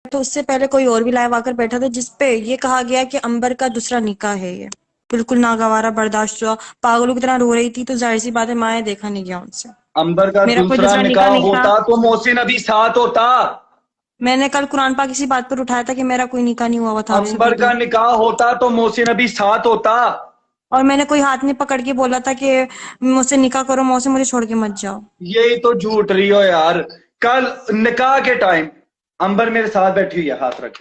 तो उससे पहले कोई और भी लाइव आकर बैठा था जिसपे ये कहा गया कि अंबर का दूसरा निकाह है। ये बिल्कुल नागवारा बर्दाश्त हुआ, पागलों की तरह रो रही थी, तो जाहिर सी बात है माया देखा नहीं गया उनसे। अंबर का मेरा कोई दूसरा दूसरा निकाह निकाह नहीं था। होता तो मोहसिन अभी साथ होता। मैंने कल कुरान पाक इसी बात पर उठाया था कि मेरा कोई निकाह नहीं हुआ था आपसे अंबर पहले, का निकाह होता तो मोहसिन अभी साथ होता। और मैंने कोई हाथ नहीं पकड़ के बोला था कि मुझसे निकाह करो, मौसे मुझे छोड़ के मत जाओ। यही तो झूठ रही हो यार। कल निकाह के टाइम अंबर मेरे साथ बैठी हुई है, हाथ रख,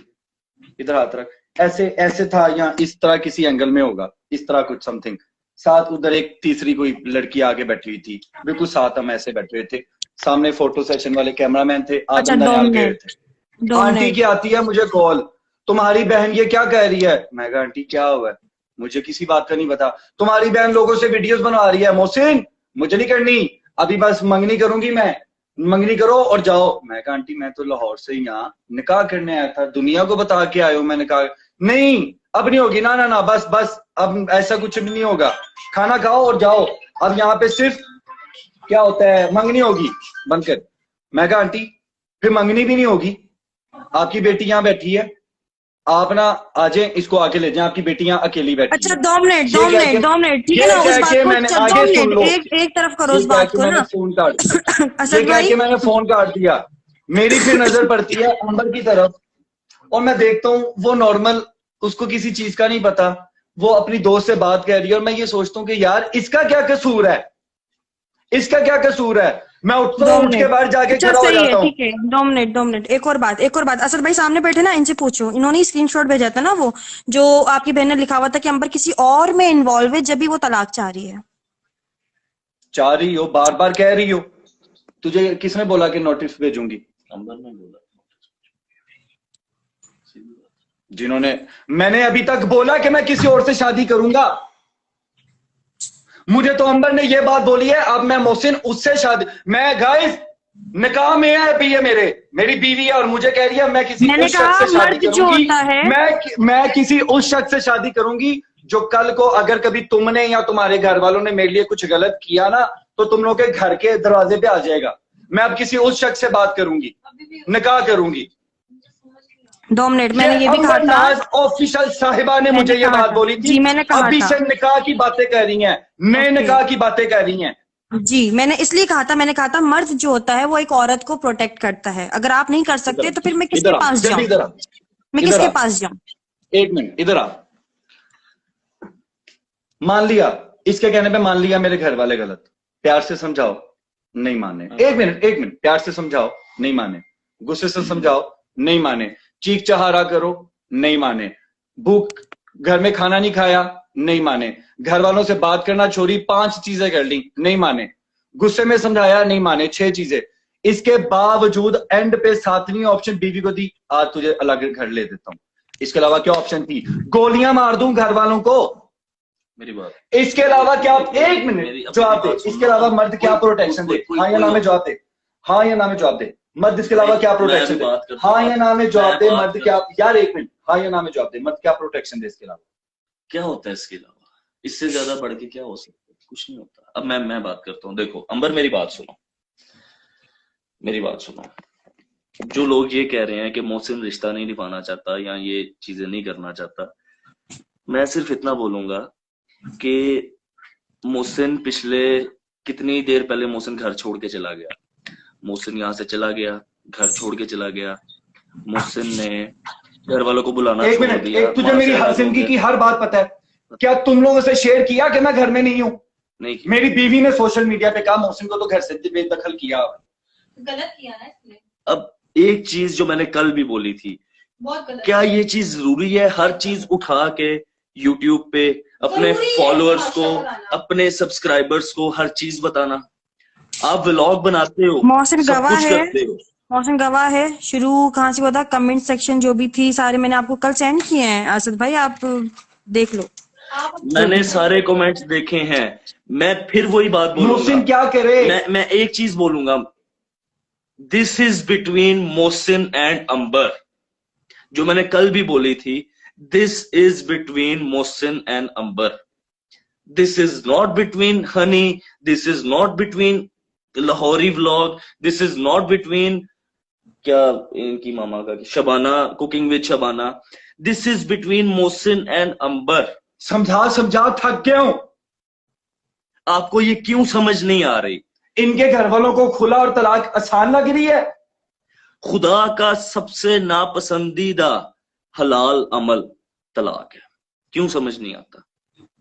इधर हाथ रख, ऐसे ऐसे था, या इस तरह किसी एंगल में होगा, इस तरह कुछ समथिंग। साथ उधर एक तीसरी कोई लड़की आके बैठी हुई थी, बिल्कुल साथ हम ऐसे बैठे हुए थे। सामने फोटो सेशन वाले कैमरामैन थे, अच्छा, आदम दनियाल गए डोमिनेट थे। आंटी डोमिनेट की आती है मुझे कॉल, तुम्हारी बहन ये क्या कह रही है। मैं कहा आंटी क्या हुआ है, मुझे किसी बात का नहीं पता। तुम्हारी बहन लोगों से वीडियोस बनवा रही है। मोहसिन मुझे नहीं करनी, अभी बस मंगनी करूंगी मैं, मंगनी करो और जाओ। मैं कहा आंटी मैं तो लाहौर से यहाँ निकाह करने आया था, दुनिया को बता के आए हो। मैंने कहा नहीं अब नहीं होगी, ना ना ना, बस बस अब ऐसा कुछ भी नहीं होगा, खाना खाओ और जाओ, अब यहाँ पे सिर्फ क्या होता है मंगनी होगी, बंद कर। मैं कहा आंटी फिर मंगनी भी नहीं होगी, आपकी बेटी यहाँ बैठी है, आप ना आ जाए, इसको आके ले जाए, आपकी बेटी यहाँ अकेली बैठी अच्छा, है। दो मिनट ये दो कह के मिनट दो मिनट, ठीक है ये ना, उस कह बात के को मैंने दो आगे सुन मिनट लो, एक तरफ करो ये उस कह बात के को मैंने ना। फोन काट दिया, ये असद कह भाई, के मैंने फोन काट दिया। मेरी फिर नजर पड़ती है अंबर की तरफ, और मैं देखता हूँ वो नॉर्मल, उसको किसी चीज का नहीं पता, वो अपनी दोस्त से बात कर रही है, और मैं ये सोचता हूँ कि यार इसका क्या कसूर है, इसका क्या कसूर है। मैं उठता दो हूँ, उठ के मिनट बाहर जाके अच्छा खड़ा हो सही है, जाता हूँ। ठीक है, दो मिनट, एक और बात असद भाई सामने बैठे ना, इनसे पूछो, इन्होंने स्क्रीनशॉट भेजा था ना, वो जो आपकी बहन ने लिखा हुआ था कि अंबर किसी और में इन्वॉल्व है जब भी वो तलाक चाह रही है। चाह रही हो, बार बार कह रही हो, तुझे किसने बोला कि नोटिस भेजूंगी। अंबर ने बोला, जिन्होंने, मैंने अभी तक बोला कि मैं किसी और से शादी करूंगा। मुझे तो अंबर ने ये बात बोली है, अब मैं मोहसिन उससे शादी, मैं गाइस निकाह में है अभी, ये मेरी बीवी है, और मुझे कह रही है मैं किसी मैंने उस कहा शख्स से शादी मर्द जो करूंगी। होता है, मैं किसी उस शख्स से शादी करूंगी जो कल को अगर कभी तुमने या तुम्हारे घर वालों ने मेरे लिए कुछ गलत किया ना, तो तुम लोग के घर के दरवाजे पे आ जाएगा। मैं अब किसी उस शख्स से बात करूंगी, निकाह करूंगी। 2 मिनट, मैंने ये भी कहा अंबर था, नाज ऑफिशियल साहिबा ने मुझे ये बात बोली थी। जी मैंने कहा अभी था, से निकाह की बातें कह रही हैं, नए ओके निकाह की बातें कह रही हैं। जी, मैंने इसलिए कहा था, मैंने कहा था मर्द जो होता है वो एक औरत को प्रोटेक्ट करता है, अगर आप नहीं कर सकते तो फिर मैं किसके इधर आ, पास जल्दी जाऊं, इधर आ, मैं इधर किसके आ, पास जाऊं। एक मिनट इधर आ। मान लिया, इसके कहने पे मान लिया मेरे घर वाले गलत, प्यार से समझाओ, नहीं माने। एक मिनट, प्यार से समझाओ, नहीं माने। गुस्से से समझाओ, नहीं माने। चीख चहारा करो, नहीं माने। भूख, घर में खाना नहीं खाया, नहीं माने। घर वालों से बात करना छोड़ी, 5 चीजें कर ली, नहीं माने। गुस्से में समझाया, नहीं माने, 6 चीजें। इसके बावजूद एंड पे 7वीं ऑप्शन बीवी को दी, आज तुझे अलग घर ले देता हूं। इसके अलावा क्या ऑप्शन थी, गोलियां मार दूं घर वालों को। मेरी बात, इसके अलावा क्या, एक मिनट जवाब दे, इसके अलावा मर्द क्या प्रोटेक्शन दे, हाँ या ना में जवाब दे, हाँ या ना में जवाब दे। मर्द इसके अलावा क्या प्रोटेक्शन दे, हाँ या ना में जवाब दे। मर्द क्या, यार एक मिनट, हाँ या ना में जवाब दे, मर्द क्या प्रोटेक्शन दे इसके अलावा। क्या होता है इसके अलावा, इससे ज्यादा बढ़ के क्या हो सकता है, कुछ नहीं होता। अब मैं बात करता हूँ। देखो अंबर, मेरी बात सुनो, मेरी बात सुनो। जो लोग ये कह रहे हैं कि मोहसिन रिश्ता नहीं निभाना चाहता या ये चीजें नहीं करना चाहता, मैं सिर्फ इतना बोलूंगा कि मोहसिन पिछले कितनी देर पहले मोहसिन घर छोड़ के चला गया। मोहसिन यहाँ से चला गया, घर छोड़ के चला गया। मोहसिन ने घर वालों को बुलाना एक छोड़ मिनट, दिया। एक तुझे मेरी हर जिंदगी की हर बात पता है, क्या तुम लोगों से शेयर किया कि मैं घर में नहीं हूं। नहीं, मेरी बीवी ने सोशल मीडिया पे कहा मोहसिन को तो घर से बेदखल किया, गलत किया ना इसने। अब एक चीज जो मैंने कल भी बोली थी, बहुत गलत। क्या ये चीज जरूरी है हर चीज उठा के यूट्यूब पे अपने फॉलोअर्स को, अपने सब्सक्राइबर्स को हर चीज बताना। आप व्लॉग बनाते हो, मोहसिन सब गवाह कुछ है, करते हो। मोहसिन गवाह है, शुरू कहाँ से हुआ था, कमेंट सेक्शन जो भी थी सारे मैंने आपको कल सेंड किए हैं असद भाई, आप देख लो। मैंने सारे कमेंट्स देखे हैं। मैं फिर वही बात बोलूंगा, मोहसिन क्या करे। मैं एक चीज बोलूंगा, this is between Mohsin and Amber. जो मैंने कल भी बोली थी, this is between Mohsin and Amber. This is not between Honey, this is not between Lahori vlog, this is not between क्या इनकी मामा का, Shabana, cooking with Shabana, this is between Mohsin and Amber. समझा समझा थक गया हूं। आपको ये क्यों समझ नहीं आ रही? इनके घर वालों को खुला और तलाक आसान लग रही है। खुदा का सबसे नापसंदीदा हलाल अमल तलाक है। क्यों समझ नहीं आता?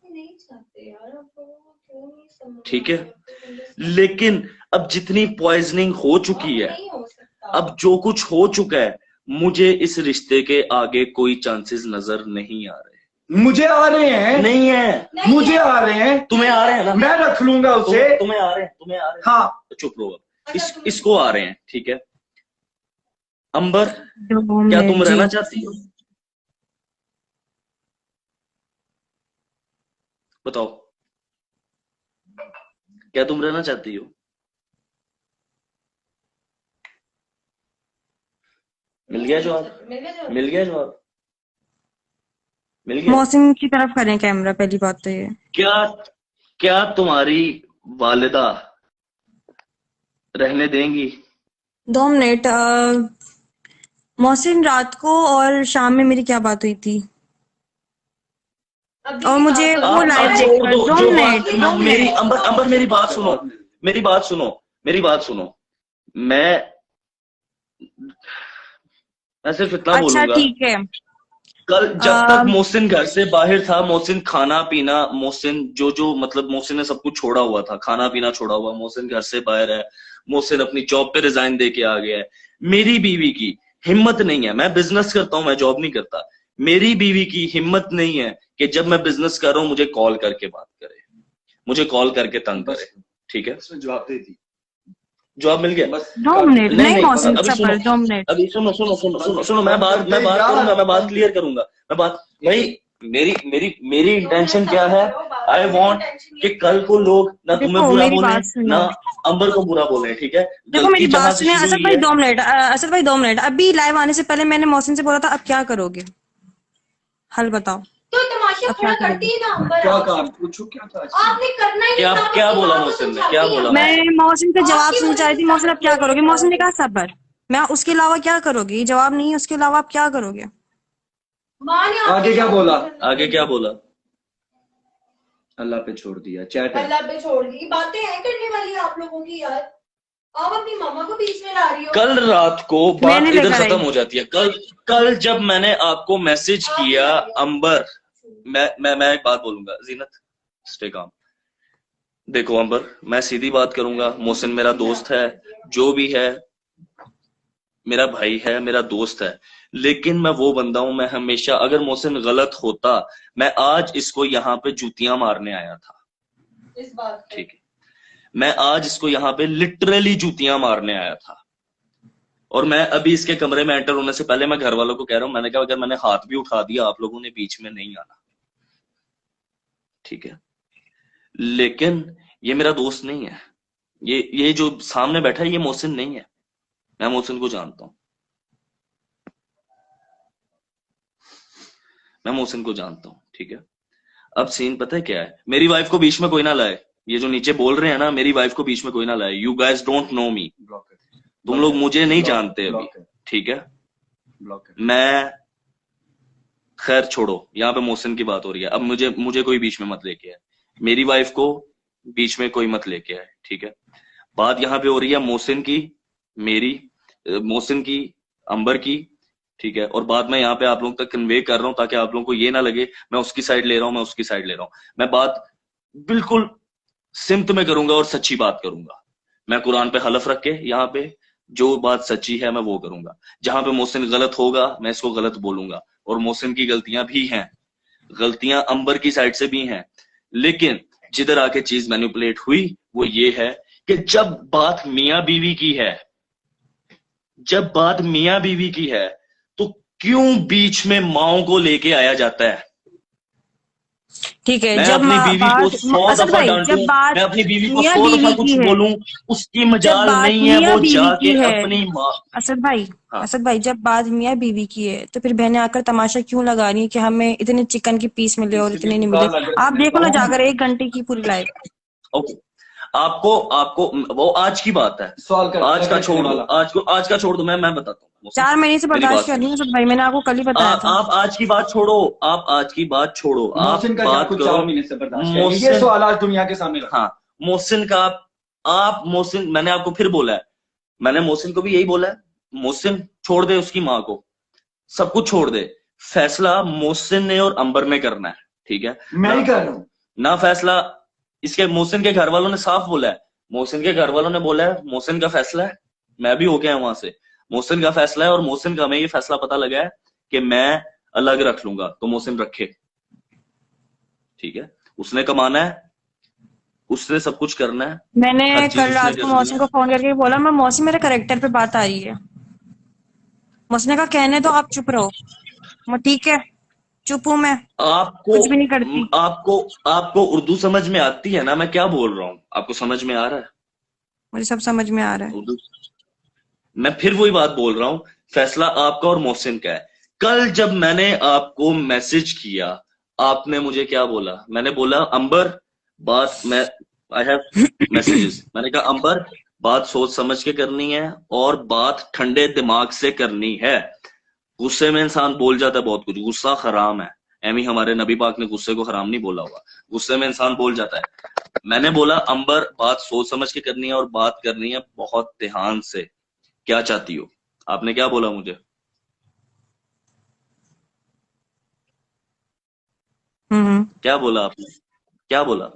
नहीं चाहते यार, आप लोगों को क्यों नहीं समझ ठीक है, आता? लेकिन अब जितनी पॉइजनिंग हो चुकी है, नहीं हो सकता। अब जो कुछ हो चुका है, मुझे इस रिश्ते के आगे कोई चांसेस नजर नहीं आ रहे। मुझे आ रहे हैं। नहीं है। नहीं मुझे है। आ रहे हैं। तुम्हें आ रहे हैं ना? मैं रख लूंगा उसे। तुम्हें आ रहे हैं, तुम्हें आ रहे हैं। हाँ। चुप रहो अब। अच्छा, तुम- इसको आ रहे हैं, ठीक है। अंबर, 2 क्या तुम मिनट रहना जी। चाहती हो? बताओ, क्या तुम रहना चाहती हो? मिल गया जवाब? मिल गया जवाब? मिल गया जवाब? मिल गया? मोहसिन की तरफ करें कैमरा, पहली बात तो ये। क्या क्या तुम्हारी वालिदा रहने देंगी? 2 मिनट। मोहसिन, रात को और शाम में मेरी क्या बात हुई थी? अभी और की मुझे बात वो करो। लाइव अब देख छोड़ कर दो 2 जो मिनट, बात। 2 मेरी मिनट। अंबर, अंबर मेरी बात सुनो, मेरी बात सुनो, मेरी बात सुनो। मैं सिर्फ इतना अच्छा बोलूंगा, ठीक है। कल जब तक अ, मोहसिन घर से बाहर था, मोहसिन खाना पीना, मोहसिन जो मतलब मोहसिन ने सब कुछ छोड़ा हुआ था, खाना पीना छोड़ा हुआ, मोहसिन घर से बाहर है, मोहसिन अपनी जॉब पे रिजाइन दे के आ गया है। मेरी बीवी की हिम्मत नहीं है, मैं बिजनेस करता हूं, मैं जॉब नहीं करता, मेरी बीवी की हिम्मत नहीं है कि जब मैं बिजनेस कर रहा हूं मुझे कॉल करके बात करे, मुझे कॉल करके तंग करे। ठीक है, इसमें जवाब दे दी। जवाब मिल गया? बस 2 मिनट, नहीं नहीं नहीं, मोहसिन, अभी सुनो, सबर, 2 मिनट। अभी सुनो सुनो सुनो सुनो सुनो, मैं बात करूंगा, मैं बात क्लियर करूंगा, मैं बात भाई, मेरी मेरी मेरी इंटेंशन क्या है? आई वांट कि कल को लोग ना तुम्हें देखो बुरा मेरी बोले, बात सुनो। ना अंबर को बुरा बोले। ठीक है, देखो मेरी गलती बात जहां से सुनिए शुरू असद हुई भाई, है। 2 मिनट। असद भाई 2 मिनट। अभी लाइव आने से पहले मैंने मोहसिन से बोला था, अब क्या करोगे? हल बताओ, तो तमाशा अब क्या खड़ा करती करोगे? है ना अंबर। क्या काम पूछो, क्या था? आपने करना ही क्या नहीं था, क्या अपनी बोला बात को मोहसिन ने? समझाती क्या है। बोला? मैं मोहसिन से जवाब आपकी सुनना वजह चाहती से थी। मोहसिन, अब क्या सब करोगे? लोग मोहसिन ने कहा सबर। मैं उसके अलावा क्या करोगे? ये जवाब नहीं है, उसके अलावा आप क्या करोगे? माँ ने आपको आगे क्या शादी बोला? करना आगे क्या बोला? अल्लाह पे छोड़ दिया, चैट है। अल्लाह पे छोड़ दी। बातें हैं करने वाली आप लोगों की यार। आप अपनी मामा को बीच में ला रही हो। कल रात को बात मैंने इधर लेकर आई। खत्म हो जाती है। कल जब मैंने आपको मैसेज किया, अंबर, मैं एक बात बोलूंगा, जीनत स्टे काम। देखो अंबर, मैं सीधी बात करूंगा, मोहसिन मेरा दोस्त है, जो भी है मेरा भाई है, मेरा दोस्त है, लेकिन मैं वो बंदा हूं, मैं हमेशा, अगर मोहसिन गलत होता, मैं आज इसको यहाँ पे जूतियां मारने आया था। इस बात पे। ठीक है, मैं आज इसको यहाँ पे लिटरली जूतियां मारने आया था। और मैं अभी इसके कमरे में एंटर होने से पहले मैं घर वालों को कह रहा हूं, मैंने कहा अगर मैंने हाथ भी उठा दिया, आप लोगों ने बीच में नहीं आना। ठीक है, लेकिन ये मेरा दोस्त नहीं है, ये जो सामने बैठा है ये मोहसिन नहीं है, मैं मोहसिन को जानता हूं, मैं मोहसिन को जानता हूं। ठीक है, अब सीन पता है क्या है? मेरी वाइफ को बीच में कोई ना लाए, ये जो नीचे बोल रहे हैं ना, मेरी वाइफ को बीच में कोई ना लाए। यू गाइज डोंट नो मी, तुम लोग मुझे नहीं जानते अभी। ठीक है, मैं, खैर छोड़ो, यहाँ पे मोहसिन की बात हो रही है, अब मुझे कोई बीच में मत लेके आए, मेरी वाइफ को बीच में कोई मत लेके आए। ठीक है, बात यहाँ पे हो रही है मोहसिन की, मेरी, मोहसिन की, अंबर की। ठीक है, और बात मैं यहाँ पे आप लोगों तक कन्वे कर रहा हूँ ताकि आप लोगों को ये ना लगे मैं उसकी साइड ले रहा हूँ, मैं उसकी साइड ले रहा हूँ। मैं बात बिल्कुल सिमत में करूंगा और सच्ची बात करूंगा। मैं कुरान पे हलफ रख के यहाँ पे जो बात सच्ची है मैं वो करूंगा। जहां पे मोहसिन गलत होगा मैं इसको गलत बोलूंगा, और मोहसिन की गलतियां भी हैं, गलतियां अंबर की साइड से भी हैं, लेकिन जिधर आके चीज मैनिपुलेट हुई वो ये है कि जब बात मियां बीवी की है, जब बात मियां बीवी की है, तो क्यों बीच में माओ को लेके आया जाता है? ठीक है, मैं जब अपनी बीवी को 100 असद दफा भाई, डांटूं, जब बात मैं अपनी बीवी को मियां 100 दफा बीवी कुछ की है, बोलूं, उसकी जब मजाल बात नहीं है, मियां वो बीवी जाके की है, अपनी माँ। असद भाई, हाँ, असद भाई, जब बात मियां बीवी की है तो फिर बहनें आकर तमाशा क्यों लगा रही है कि हमें इतने चिकन की पीस मिले और इतने नहीं मिले? आप देखो ना जाकर 1 घंटे की पूरी लाइव। ओके, आपको आपको वो आज की बात है, सवाल कर, आज का क्या छोड़ दो, वाला? आज का छोड़ दो, मैं बताता हूँ। 4 महीने से मेरी बर्दाश्त बात कर रही सुनो। हूँ असद भाई, मैंने आपको कल ही बताया था। आप आज की बात छोड़ो, आप आज की बात छोड़ो, आप मोहसिन का क्या बात कुछ करो 4 महीने से बर्दाश्त कर, ये मोहसिन। सवाल आज दुनिया के सामने रखा। हाँ, मोहसिन का आप मोहसिन, मैंने आपको फिर बोला है, मैंने मोहसिन को भी यही बोला है, मोहसिन छोड़ दे उसकी माँ को, सब कुछ छोड़ दे, फैसला मोहसिन ने और अंबर ने करना है, ठीक है? मैं ही कर रहा हूँ ना फैसला इसके, मोहसिन के घर वालों ने साफ बोला है, मोहसिन के घर वालों ने बोला है मोहसिन का फैसला है, मैं भी हो गया वहां से, मोहसिन का फैसला है, और मोहसिन का हमें ये फैसला पता लगा है कि मैं अलग रख लूंगा, तो मोहसिन रखे, ठीक है? उसने कमाना है, उसने सब कुछ करना है। मैंने हर चीज कल उसने रात को करनी मौसम है। को फोन करके बोला, मैं मौसम मेरे करेक्टर पे बात आ रही है। मौसम ने कहा कहने दो, आप चुप रहो। मैं ठीक है, चुप हूं मैं, आपको कुछ भी नहीं करती। आपको आपको उर्दू समझ में आती है ना, मैं क्या बोल रहा हूँ, आपको समझ में आ रहा है मुझे सब समझ में आ रहा है। उर्दू? मैं फिर वही बात बोल रहा हूँ, फैसला आपका और मोहसिन का है। कल जब मैंने आपको मैसेज किया, आपने मुझे क्या बोला? मैंने बोला अंबर बात, मैं आई हैव मैसेजेस, मैंने कहा अंबर बात सोच समझ के करनी है और बात ठंडे दिमाग से करनी है। गुस्से में इंसान बोल जाता है बहुत कुछ, गुस्सा हराम है, एमी हमारे नबी पाक ने गुस्से को हराम नहीं बोला हुआ, गुस्से में इंसान बोल जाता है। मैंने बोला अंबर बात सोच समझ के करनी है और बात करनी है बहुत ध्यान से, क्या चाहती हो? आपने क्या बोला मुझे? क्या बोला आपने? क्या बोला?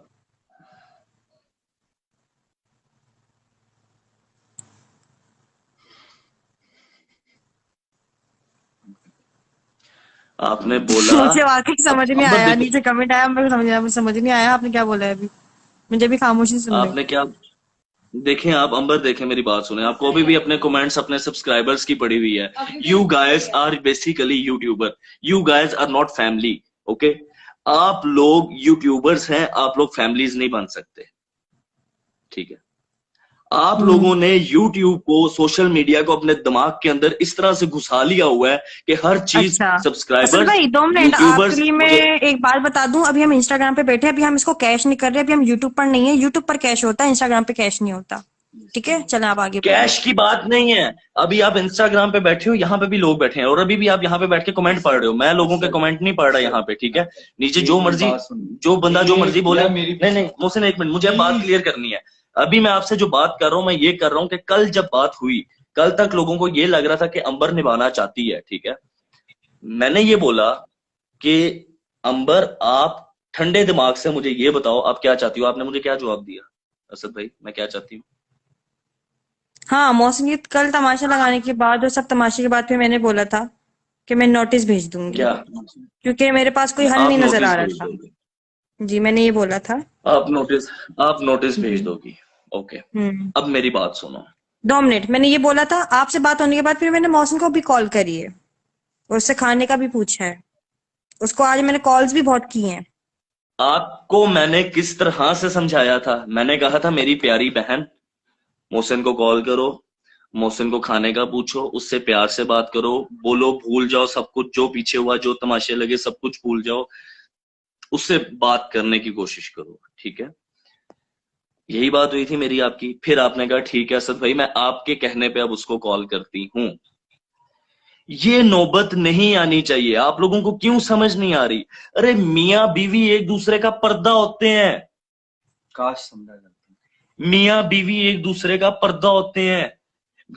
आपने बोला मुझे वाकई समझ नहीं अंबर आया, देखो, नीचे कमेंट आया, मेरे को समझ आया, मुझे समझ नहीं आया आपने क्या बोला है अभी। मुझे भी खामोशी सुन रही। आपने क्या देखें, आप अंबर देखें, मेरी बात सुने, आपको अभी भी अपने कमेंट्स अपने सब्सक्राइबर्स की पड़ी हुई है। You guys are basically YouTuber, you guys are not family, okay? आप लोग यूट्यूबर्स हैं, आप लोग फैमिलीज नहीं बन सकते, ठीक है? आप लोगों ने यूट्यूब को, सोशल मीडिया को अपने दिमाग के अंदर इस तरह से घुसा लिया हुआ है कि हर चीज अच्छा असद सब्सक्राइबर्स, भाई 2 मिनट यूट्यूबर्स आपके लिए मैं एक बात बता दूं, अभी हम इंस्टाग्राम पे बैठे हैं, अभी हम इसको कैश नहीं कर रहे, अभी हम यूट्यूब पर नहीं है, यूट्यूब पर कैश होता है, इंस्टाग्राम पे कैश नहीं होता, ठीक है? चलें आप आगे बढ़ें। कैश की बात नहीं है। अभी आप इंस्टाग्राम पे बैठे हो, यहाँ पे भी लोग बैठे हैं और अभी भी आप यहाँ पे बैठ के कमेंट पढ़ रहे हो, मैं लोगों के कमेंट नहीं पढ़ रहा यहाँ पे, ठीक है? नीचे जो मर्जी, जो बंदा जो मर्जी बोले, नहीं मुझसे एक मिनट, मुझे बात क्लियर करनी है। अभी मैं आपसे जो बात कर रहा हूँ, मैं ये कर रहा हूँ कि कल जब बात हुई, कल तक लोगों को ये लग रहा था कि अंबर निभाना चाहती है, ठीक है? मैंने ये बोला कि अंबर आप ठंडे दिमाग से मुझे ये बताओ आप क्या चाहती हो। आपने मुझे क्या जवाब दिया असद भाई, मैं क्या चाहती हूँ? हाँ, मौसम ये कल तमाशा लगाने के बाद और सब तमाशे के बाद फिर मैंने बोला था कि मैं नोटिस भेज दूंगी, क्या? क्योंकि मेरे पास कोई हल आप नहीं नजर नोटिस आ रहा भेज था। दोगे? जी, मैंने ये बोला था। आप नोटिस भेज दोगी, ओके? अब मेरी बात सुनो। 2 मिनट, मैंने ये बोला था, आपसे बात होने के बाद फिर मैंने मौसम को भी कॉल करी है और उससे खाने का भी पूछा है, उसको आज मैंने कॉल्स भी बहुत की हैं। आपको मैंने किस तरह से समझाया था? मैंने कहा था मेरी प्यारी बहन, मोहसिन को कॉल करो, मोहसिन को खाने का पूछो, उससे प्यार से बात करो, बोलो भूल जाओ सब कुछ, जो पीछे हुआ, जो तमाशे लगे, सब कुछ भूल जाओ, उससे बात करने की कोशिश करो, ठीक है? यही बात हुई थी मेरी आपकी। फिर आपने कहा ठीक है असद भाई, मैं आपके कहने पे अब उसको कॉल करती हूं। ये नौबत नहीं आनी चाहिए, आप लोगों को क्यों समझ नहीं आ रही? अरे मियां बीवी एक दूसरे का पर्दा होते हैं, काश समझा जाता। मियां बीवी एक दूसरे का पर्दा होते हैं।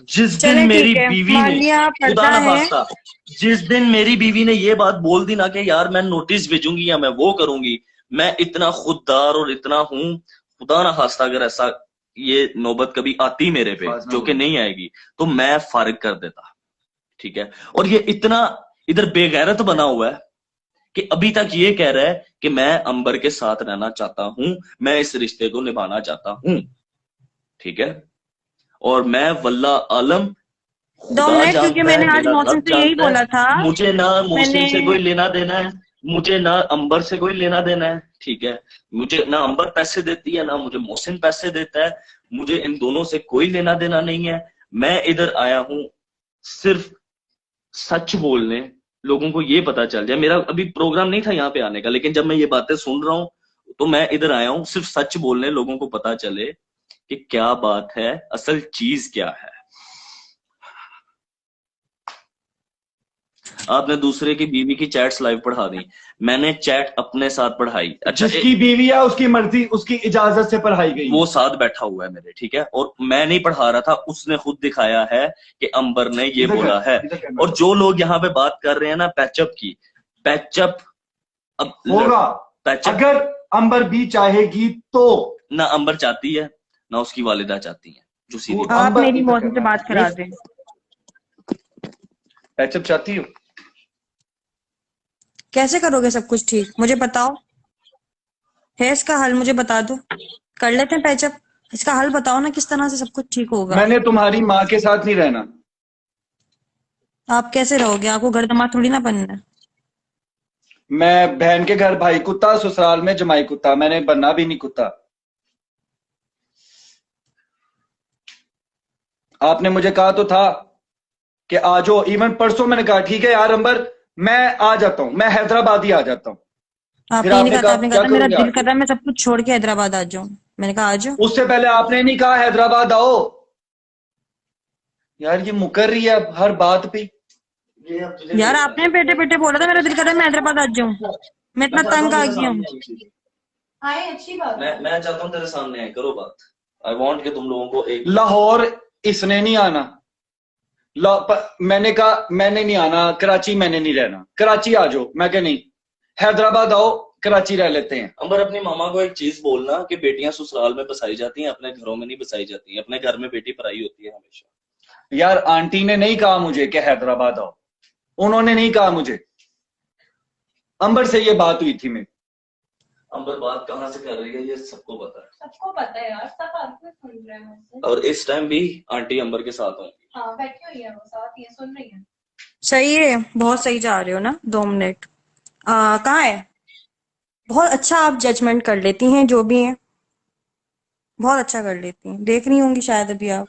जिस दिन चले मेरी ठीक है, बीवी मान ने, लिया खुदा पर्दा ना है। खास्ता, जिस दिन मेरी बीवी ने ये बात बोल दी ना कि यार मैं नोटिस भेजूंगी या मैं वो करूंगी, मैं इतना खुददार और इतना हूं, खुदा ना खास्ता अगर ऐसा ये नौबत कभी आती मेरे पे, जो कि नहीं आएगी, तो मैं फारिग कर देता, ठीक है? और ये इतना इधर बेगैरत बना हुआ है कि अभी तक ये कह रहा है कि मैं अंबर के साथ रहना चाहता हूं, मैं इस रिश्ते को निभाना चाहता हूं, ठीक है? और मैं वल्ला आलम, 2 खुदा मिनट, क्योंकि जानता है, मैंने आज मेरा मौसम रब से यही जानता बोला है, था। मुझे ना मोहसिन मैंने से कोई लेना देना है, मुझे ना अंबर से कोई लेना देना है, ठीक है? मुझे ना अंबर पैसे देती है, ना मुझे मोहसिन पैसे देता है, मुझे इन दोनों से कोई लेना देना नहीं है। मैं इधर आया हूं सिर्फ सच बोलने, लोगों को ये पता चल जाए। मेरा अभी प्रोग्राम नहीं था यहाँ पे आने का, लेकिन जब मैं ये बातें सुन रहा हूँ तो मैं इधर आया हूँ सिर्फ सच बोलने, लोगों को पता चले कि क्या बात है, असल चीज क्या है। आपने दूसरे की बीवी की चैट्स लाइव पढ़ा दी, मैंने चैट अपने साथ पढ़ाई। अच्छा, जिसकी बीवी है उसकी मर्जी, उसकी इजाजत से पढ़ाई गई। वो साथ बैठा हुआ है मेरे, ठीक है, और मैं नहीं पढ़ा रहा था, उसने खुद दिखाया है कि अंबर ने ये बोला है। और जो लोग यहाँ पे बात कर रहे हैं ना पैचअप की, पैचअप अब होगा पैचअप अगर अंबर भी चाहेगी तो। ना अंबर चाहती है ना उसकी वालिदा चाहती है, जो सीधी वो बात। आप अंबर मेरी की मौसी से करना बात है। करा दें। पैचअप चाहती हो? कैसे करोगे सब कुछ ठीक, मुझे बताओ, है इसका हल, मुझे बता दो, कर लेते हैं पैचअप। इसका हल बताओ ना, किस तरह से सब कुछ ठीक होगा। मैंने तुम्हारी माँ के साथ नहीं रहना। आप कैसे रहोगे, आपको घर दमाद थोड़ी ना बनना है। मैं बहन के घर भाई कुत्ता, ससुराल में जमाई कुत्ता, मैंने बनना भी नहीं कुत्ता। आपने मुझे कहा तो था कि आ जाओ, इवन परसों मैंने कहा ठीक है यार अंबर मैं आ जाता हूँ, मैं हैदराबाद ही आ जाता हूँ। फिर आपने नहीं आपने कहा था, आपने कहा क्या था मेरा करोगे दिल आके? कर रहा है मैं सब कुछ छोड़ के हैदराबाद आ जाऊं। मैंने कहा आ जाओ। उससे पहले आपने नहीं कहा हैदराबाद आओ। यार ये मुकर रही है हर बात पे। यार आपने बेटे बेटे बोला था मेरा दिल कर रहा है मैं हैदराबाद आ जाऊं। मैं इतना तंग आ गया हूँ। आए अच्छी बात है। मैं चाहता हूँ तेरे सामने आए, करो बात। आई वांट कि तुम लोगों को एक लाहौर इसने नहीं आना। मैंने कहा मैंने नहीं आना, कराची मैंने नहीं रहना, कराची आ जाओ। मैं क्या नहीं, हैदराबाद आओ, कराची रह लेते हैं। अंबर अपनी मामा को एक चीज बोलना कि बेटियां ससुराल में बसाई जाती हैं, अपने घरों में नहीं बसाई जाती हैं। अपने घर में बेटी पराई होती है हमेशा। यार आंटी ने नहीं कहा मुझे कि हैदराबाद आओ, उन्होंने नहीं कहा मुझे। अंबर से ये बात हुई थी मेरी। अंबर बात कहाँ से कर रही है ये सबको पता है। सबको पता है यार, सब आदमी सुन रहे हैं मुझसे। और इस टाइम भी आंटी अंबर के साथ होंगी। हाँ बैठी हुई है, वो साथ ही है, सुन रही है। सही है, बहुत सही जा रहे हो ना। 2 मिनट कहाँ है। बहुत अच्छा आप जजमेंट कर लेती हैं, जो भी है बहुत अच्छा कर लेती हैं। देख रही होंगी शायद अभी आप,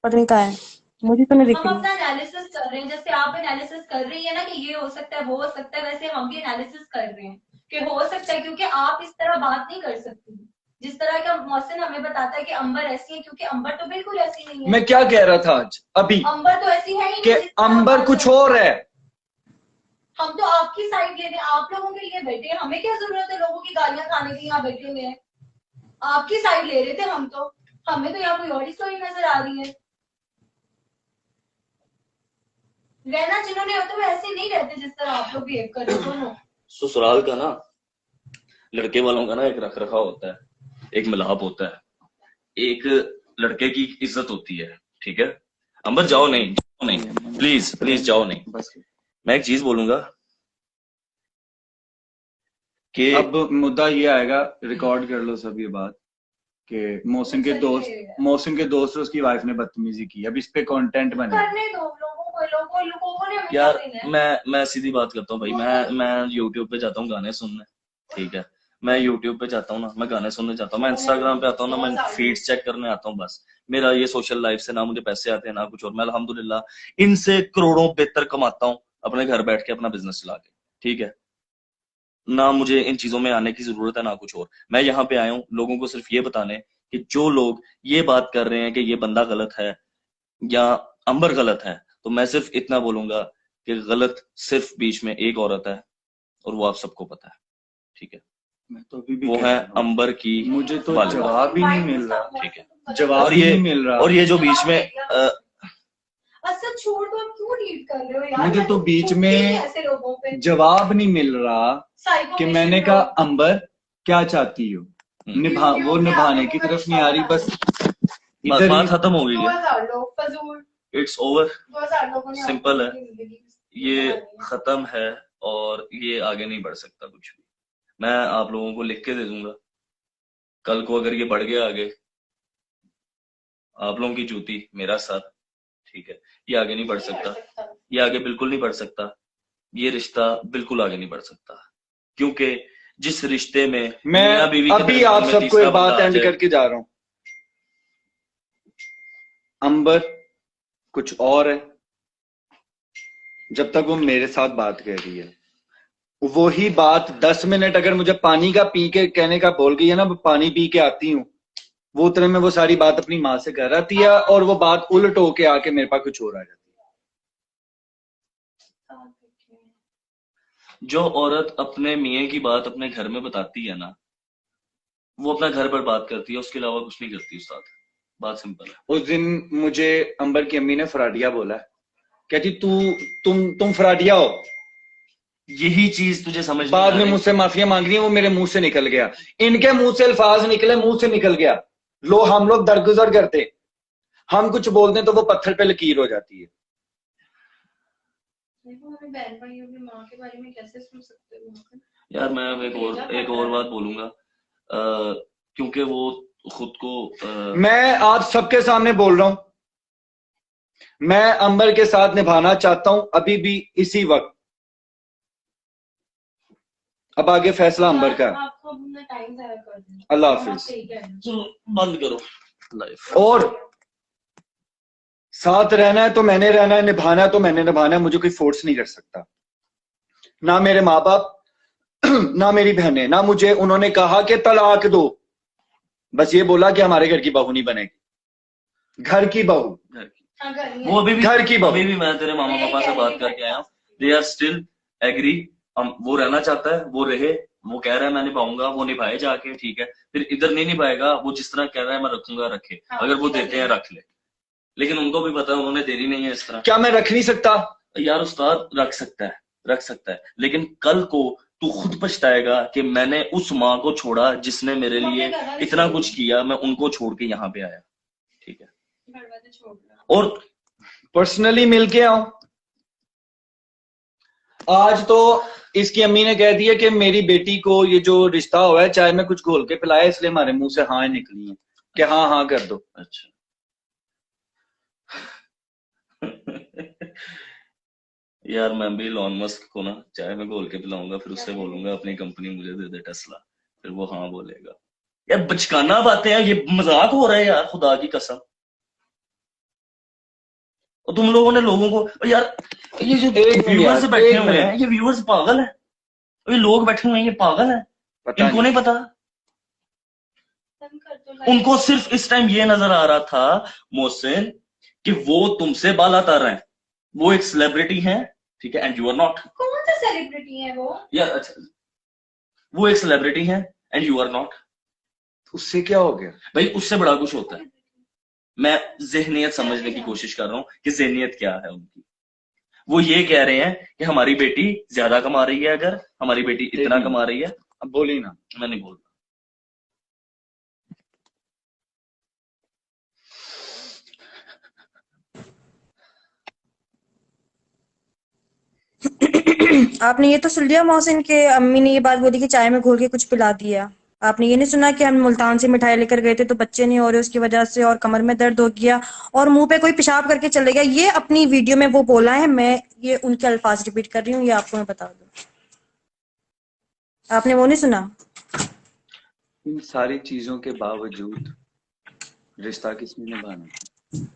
पता नहीं कहाँ है, मुझे तो नहीं दिख हम रही। अपना एनालिसिस कर रहे हैं, जैसे आप एनालिसिस कर रही है ना कि ये हो सकता है वो हो सकता है, वैसे हम भी एनालिसिस कर रहे हैं कि हो सकता है, क्योंकि आप इस तरह बात नहीं कर सकती जिस तरह का मोहसिन हमें बताता है कि अंबर ऐसी है, क्योंकि अंबर तो बिल्कुल ऐसी नहीं है। मैं क्या कह रहा था आज अभी अंबर तो ऐसी है ही कि नहीं जिस तरह आप अंबर बात कुछ कर रहे और है। हैं। हम तो आपकी साइड ले रहे हैं, आप लोगों के लिए बैठे हैं, हमें क्या जरूरत है लोगों की गालियां खाने की। यहाँ बैठे हुए हैं, आपकी साइड ले रहे थे हम तो, हमें तो यहाँ कोई और ही स्टोरी नजर आ रही है। रहना जिन्होंने होता है वो ऐसे नहीं रहते जिस तरह आप लोग बिहेव कर रहे हो दोनों। ससुराल का ना, लड़के वालों का ना एक रख रखाव होता है, एक मिलाप होता है, एक लड़के की इज्जत होती है, ठीक है। अंबर जाओ नहीं, जाओ नहीं, प्लीज प्लीज जाओ नहीं। बस मैं एक चीज बोलूंगा कि अब मुद्दा ये आएगा, रिकॉर्ड कर लो सब ये बात, कि मोहसिन के दोस्त और उसकी वाइफ ने बदतमीजी की। अब इस पे कंटेंट बने। करने दो लोगों ने हमें क्या यार देना है? मैं सीधी बात करता हूँ भाई, मैं यूट्यूब पे जाता हूँ गाने सुनने, ठीक है। मैं यूट्यूब पे जाता हूँ ना, मैं गाने सुनने जाता हूँ। मैं इंस्टाग्राम पे आता हूँ ना, मैं फीड्स चेक करने आता हूँ। बस मेरा ये सोशल लाइफ से ना मुझे पैसे आते हैं ना कुछ और। मैं अल्हम्दुलिल्लाह इनसे करोड़ों बेहतर कमाता हूँ अपने घर बैठ के अपना बिजनेस चला के, ठीक है। ना मुझे इन चीजों में आने की जरूरत है ना कुछ और। मैं यहाँ पे आया हूँ लोगों को सिर्फ ये बताने कि जो लोग ये बात कर रहे हैं कि ये बंदा गलत है या अंबर गलत है, तो मैं सिर्फ इतना बोलूंगा कि गलत सिर्फ बीच में एक औरत है और वो आप सबको पता है, ठीक है। मैं तो अभी भी वो कह है रहा हूँ, अंबर की मुझे तो वालिदा। जवाब ही नहीं मिल रहा, ठीक है। जवाब और ही ये नहीं मिल रहा। और ये जो बीच में अच्छा छोड़ दो, क्यों लीड कर रहे हो यार? मुझे तो बीच में ऐसे लोगों पे जवाब नहीं मिल रहा कि मैंने कहा अंबर क्या चाहती हो, वो निभाने की तरफ नहीं आ रही। बस इधर बात ही खत्म हो गई है, 2000 लोग फजूल, इट्स ओवर, 2000 लोगों ने सिंपल है, जिंदगी ये खत्म है और ये आगे नहीं बढ़ सकता कुछ भी। मैं आप लोगों को लिख के दे दूंगा, कल को अगर ये बढ़ गया आगे, आप लोगों की जूती मेरा सर, ठीक है। ये आगे नहीं बढ़ सकता, ये आगे बिल्कुल नहीं बढ़ सकता, ये रिश्ता बिल्कुल आगे नहीं बढ़ सकता। क्योंकि जिस रिश्ते में मैं मियां बीवी के अभी दरमियान आप में सबको तीसरा एक बात बंदा आ एंड जाए, करके जा रहा हूं। अंबर कुछ और है जब तक वो मेरे साथ बात कर रही है। वही बात 10 मिनट अगर मुझे पानी का पी के कहने का बोल गई है ना, पानी पी के आती हूँ, वो उतने में वो सारी बात अपनी माँ से कर आती है और वो बात उलट होके आके मेरे पास कुछ और आ जाती है। जो औरत अपने मियाँ की बात अपने घर में बताती है ना, वो अपना घर पर बात करती है, उसके अलावा कुछ नहीं करती उस्ताद। बात सिंपल है। है। उस दिन मुझे अंबर की अम्मी ने फराडिया बोला, कहती तुम फराडिया हो। यही चीज तुझे समझ नहीं बाद आ में रही। मुझसे माफिया मांग रही है, वो मेरे मुंह से निकल गया, इनके मुंह से अल्फाज निकले, मुंह से निकल गया। हम लोग दरगुजर करते, हम कुछ बोलते हैं तो वो पत्थर पे लकीर हो जाती है। देखो हमें बहन भाइयों की माँ के बारे में कैसे सोच सकते हो? यार मैं अब एक और बात बोलूंगा, क्योंकि वो खुद को मैं आप सबके सामने बोल रहा हूं, मैं अंबर के साथ निभाना चाहता हूं अभी भी इसी वक्त। अब आगे फैसला अंबर का है। आपको अपना टाइम ज़ाया कर दें। अल्लाह हम हाफिज। आपसे यही कह रहे हैं। चलो बंद करो लाइफ। और साथ रहना है तो मैंने रहना है, निभाना है तो मैंने निभाना है, मुझे कोई फोर्स नहीं कर सकता। ना मेरे माँ बाप, ना मेरी बहनें, ना मुझे उन्होंने कहा कि तलाक दो। बस ये बोला कि हमारे घर की बहू नहीं बनेगी, घर की बहू। घर की अगर ये वो अभी भी घर की बहू। अभी भी मैं तेरे मामा नहीं पापा से कह रही बात करके आया हूँ, दे आर स्टिल एग्री। वो रहना चाहता है वो रहे, वो कह रहा है मैं निभाऊंगा, वो निभाए जाके, ठीक है। फिर इधर नहीं निभाएगा, वो जिस तरह कह रहा है मैं रखूंगा रखे, हाँ, अगर वो ठीक है, देते हैं रख ले। लेकिन उनको भी पता है उन्होंने देनी नहीं है इस तरह। क्या मैं रख नहीं सकता? यार उस्ताद रख सकता है, रख सकता है, लेकिन कल को तू खुद पछताएगा कि मैंने उस माँ को छोड़ा जिसने मेरे हम लिए अपने घर वाले इतना छोड़ कुछ किया, मैं उनको छोड़ के यहाँ पे आया, ठीक है। घर वाले छोड़ दो। और पर्सनली मिलके आओ। आज तो इसकी अम्मी ने कह दिया कि मेरी बेटी को ये जो रिश्ता हुआ है चाय में कुछ घोल के पिलाया, इसलिए हमारे मुंह से हाँ निकली है कि हाँ हाँ कर दो। अच्छा यार मैं भी इलॉन मस्क को ना चाय में घोल के पिलाऊंगा, फिर उससे बोलूंगा अपनी कंपनी मुझे दे दे टेस्ला, फिर वो हाँ बोलेगा। यार बचकाना बातें हैं, ये मजाक हो रहा है यार, खुदा की कसम। और तुम लोगों ने लोगों को, और यार ये जो व्यूअर्स बैठे हुए हैं, ये व्यूअर्स पागल है, ये लोग बैठे हुए हैं ये पागल है, इनको नहीं पता। उनको सिर्फ इस टाइम ये नजर आ रहा था मोहसिन कि वो तुमसे बाला तर रहे हैं, वो एक सेलिब्रिटी है, ठीक है, एंड यू आर नॉट। कौन सा सेलिब्रिटी है वो? यार अच्छा, वो एक सेलिब्रिटी है एंड यू आर नॉट। उससे क्या हो गया भाई? उससे बड़ा कुछ होता है। मैं ज़हनियत समझने की कोशिश कर रहा हूँ कि ज़हनियत क्या है उनकी। वो ये कह रहे हैं कि हमारी बेटी ज्यादा कमा रही है, अगर हमारी बेटी इतना कमा रही है। अब बोली ना। मैं नहीं बोलता। आपने ये तो सुन लिया मोहसिन के अम्मी ने ये बात बोली कि चाय में घोल के कुछ पिला दिया। आपने ये नहीं सुना कि हम मुल्तान से मिठाई लेकर गए थे तो बच्चे नहीं हो रहे उसकी वजह से, और कमर में दर्द हो गया और मुंह पे कोई पेशाब करके चले गया। ये अपनी वीडियो में वो बोला है, मैं ये उनके अल्फाज रिपीट कर रही हूँ, ये आपको मैं बता दूं। आपने वो नहीं सुना? इन सारी चीजों के बावजूद रिश्ता किसने निभाना?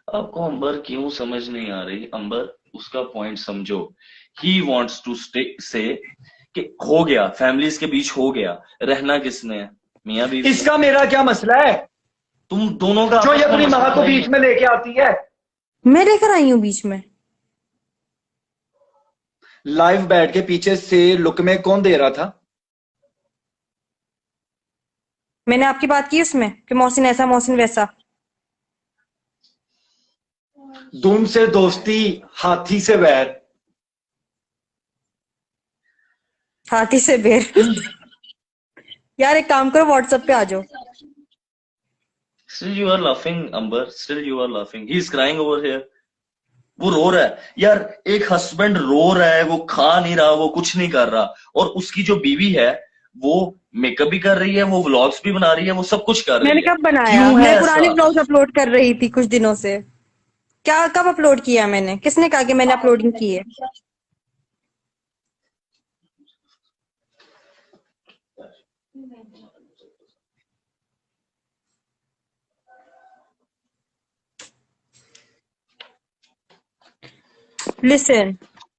आपको अंबर क्यों समझ नहीं आ रही? अंबर उसका पॉइंट समझो। ही वॉन्ट्स टू स्टे से कि हो गया, फैमिलीज के बीच हो गया, रहना किसने है? मियाँ बीवी। इसका मेरा क्या मसला है? तुम दोनों का जो ये अपना अपनी मसला माँ को है। बीच में लेके आती है। मैं लेकर आई हूँ बीच में? लाइव बैठ के पीछे से लुक में कौन दे रहा था? मैंने आपकी बात की उसमें कि मोहसिन ऐसा मोहसिन वैसा। दून से दोस्ती, हाथी से वैर। हाथी से बेर। यार एक काम करो, व्हाट्सएप पे आ जाओ। Still you are laughing, Amber. Still you are laughing. He is crying over here. वो रो रहा है यार, एक हस्बैंड रो रहा है, वो खा नहीं रहा, वो कुछ नहीं कर रहा, और उसकी जो बीवी है वो मेकअप भी कर रही है, वो व्लॉग्स भी बना रही है, वो सब कुछ कर रही मैंने है। कब बनाया? क्यों है मैं पुराने ऐसा? ब्लॉग्स अपलोड कर रही थी कुछ दिनों से। क्या कब अपलोड किया मैंने? किसने कहा कि मैंने अपलोडिंग की है? Listen,